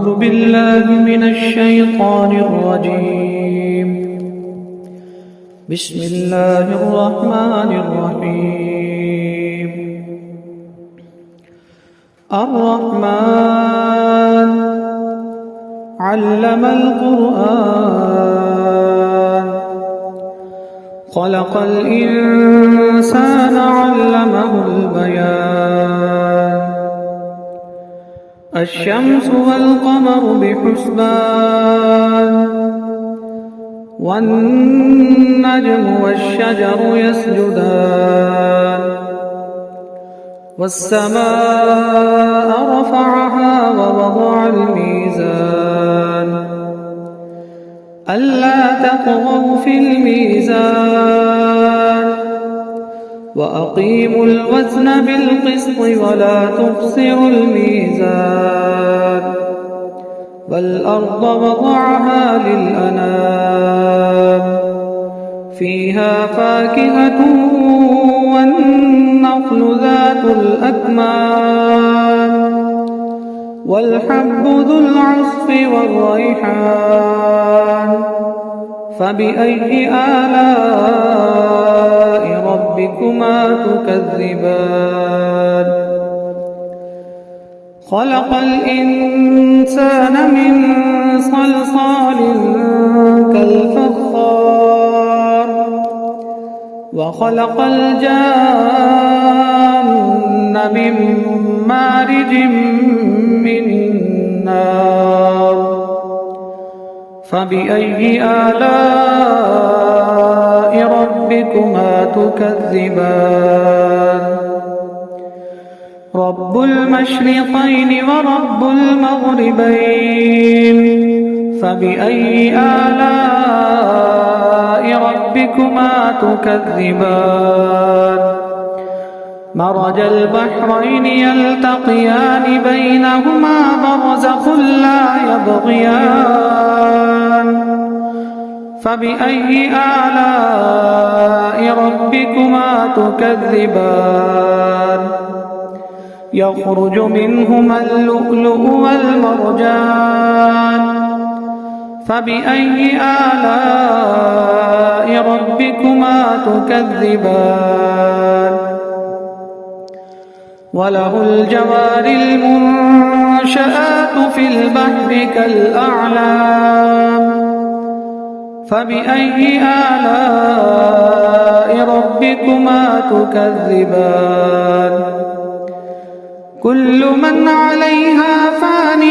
أعوذ بالله من الشيطان الرجيم. بسم الله الرحمن الرحيم. الرحمن علم القرآن خلق الإنسان علمه البيان الشمس والقمر بحسبان والنجم والشجر يسجدان والسماء رفعها ووضع الميزان ألا تطغوا في الميزان وأقيموا الوزن بالقسط ولا تخسروا الميزان والأرض وضعها للأنام فيها فاكهة والنخل ذات الأكمام والحب ذو العصف والريحان فبأي آلاء ربكما تكذبان خلق الإنسان من صلصال كالفخار وخلق الجان من مارج من نار فبأي آلاء ربكما تكذبان رب المشرقين ورب المغربين فبأي آلاء ربكما تكذبان مرج البحرين يلتقيان بينهما برزخ لا يبغيان فبأي آلاء ربكما تكذبان يخرج منهما اللؤلؤ والمرجان فبأي آلاء ربكما تكذبان وله الجوار المنشآت في البحر كالأعلام فبأي آلاء ربكما تكذبان كل من عليها فان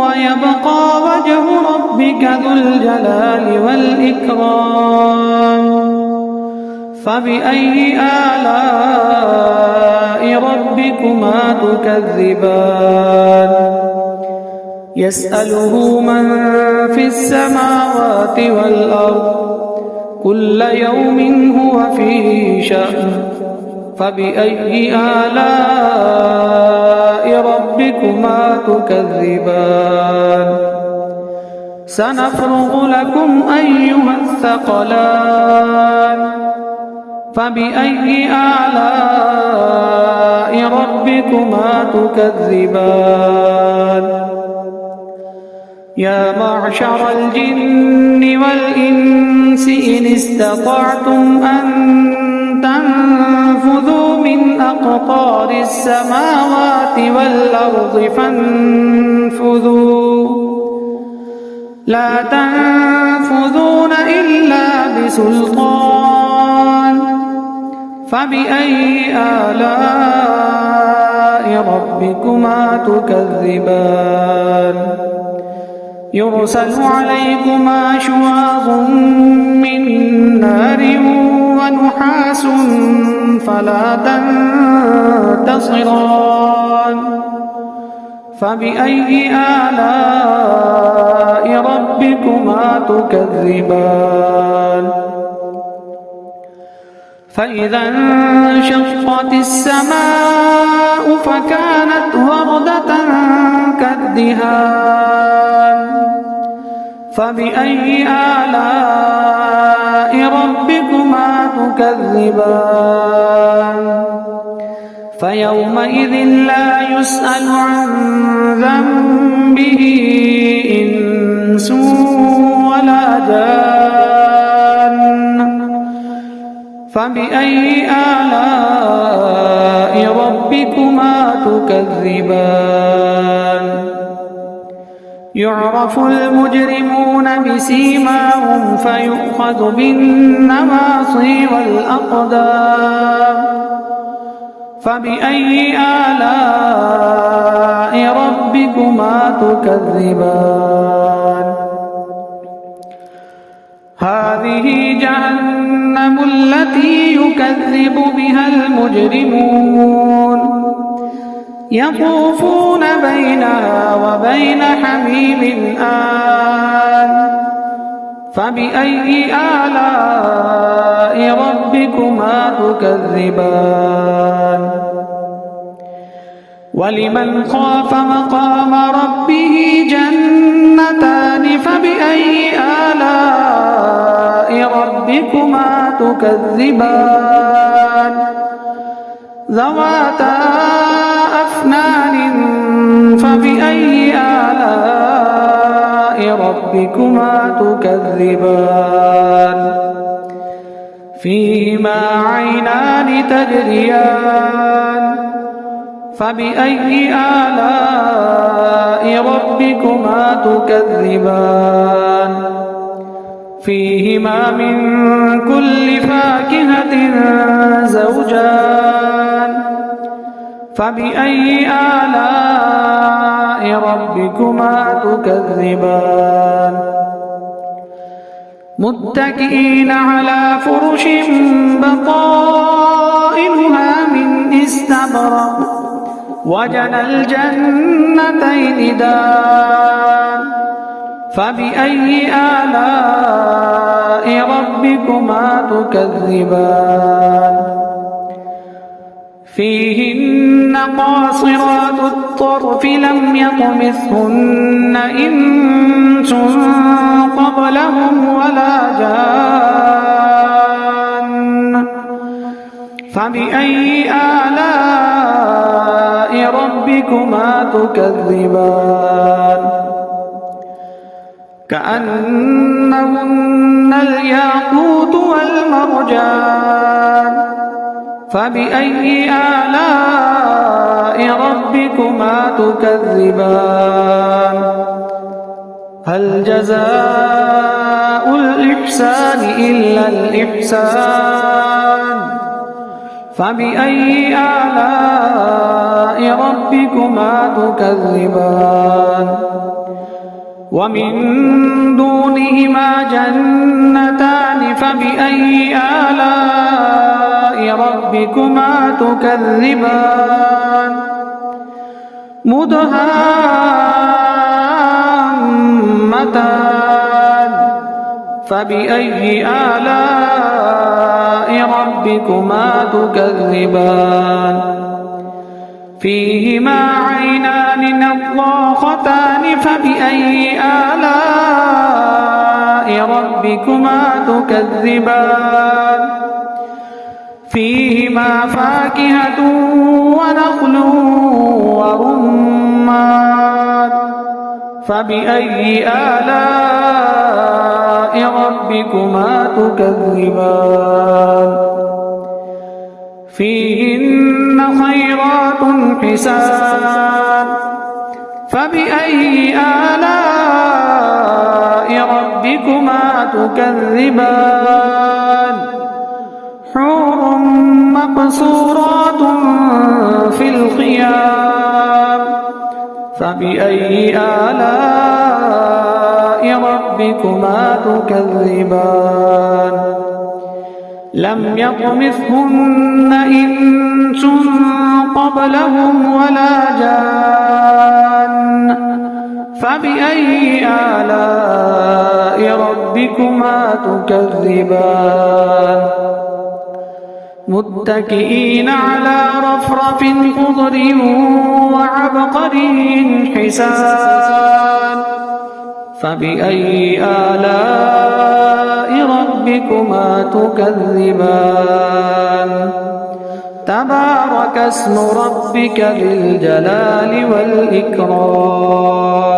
ويبقى وجه ربك ذو الجلال والإكرام فبأي آلاء ربكما تكذبان يسأله من في السماوات والأرض كل يوم هو في شأن فبأي آلاء ربكما تكذبان سنفرغ لكم أيها الثقلان فبأي آلاء ربكما تكذبان يا معشر الجن والإنس إن استطعتم أن تنفذوا من أقطار السماوات والأرض فانفذوا لا تنفذون إلا بسلطان فبأي آلاء ربكما تكذبان يرسل عليكما شواظ من نار ونحاس فلا تنتصران فبأي آلاء ربكما تكذبان فإذا انشقت السماء فكانت وردة كالدهان فبأي آلاء ربكما تكذبان فيومئذ لا يسأل عن ذنبه إنس ولا جان فبأي آلاء ربكما تكذبان يعرف المجرمون بسيماهم فيؤخذ بالنواصي والأقدام فبأي آلاء ربكما تكذبان هذه جهنم التي يكذب بها المجرمون يطوفون بينها وبين حميم آن فبأي آلاء ربكما تكذبان ولمن خاف مقام ربه جنتان فبأي آلاء ربكما تكذبان ذواتا أفنان فبأي آلاء ربكما تكذبان فيهما عينان تجريان فبأي آلاء ربكما تكذبان فيهما من كل فاكهة زوجان فبأي آلاء ربكما تكذبان متكئين على فرش بطائنها من استبرق وجنى الجنتين دان فبأي آلاء ربكما تكذبان فيهن قاصرات الطرف لم يطمثهن إنس قبلهم ولا جان فبأي آلاء ربكما تكذبان كأنهن الياقوت والمرجان فبأي آلاء ربكما تكذبان هل جزاء الإحسان إلا الإحسان فبأي آلاء ربكما تكذبان ومن دونهما جنتان فبأي آلاء ربكما تكذبان مدهامتان فبأي آلاء ربكما تكذبان فيهما عينان نضاختان فبأي آلاء ربكما تكذبان فيهما فاكهة ونخل ورمان فبأي آلاء ربكما تكذبان فيهن خيرات حسان فبأي آلاء ربكما تكذبان حور مقصورات في الخيام فبأي آلاء ربكما تكذبان لم يطمثهن إنس قبلهم ولا جان فبأي آلاء ربكما تكذبان متكئين على رفرف خضر وعبقري حسان فبأي آلاء ربكما تكذبان تبارك اسم ربك ذي الجلال والإكرام.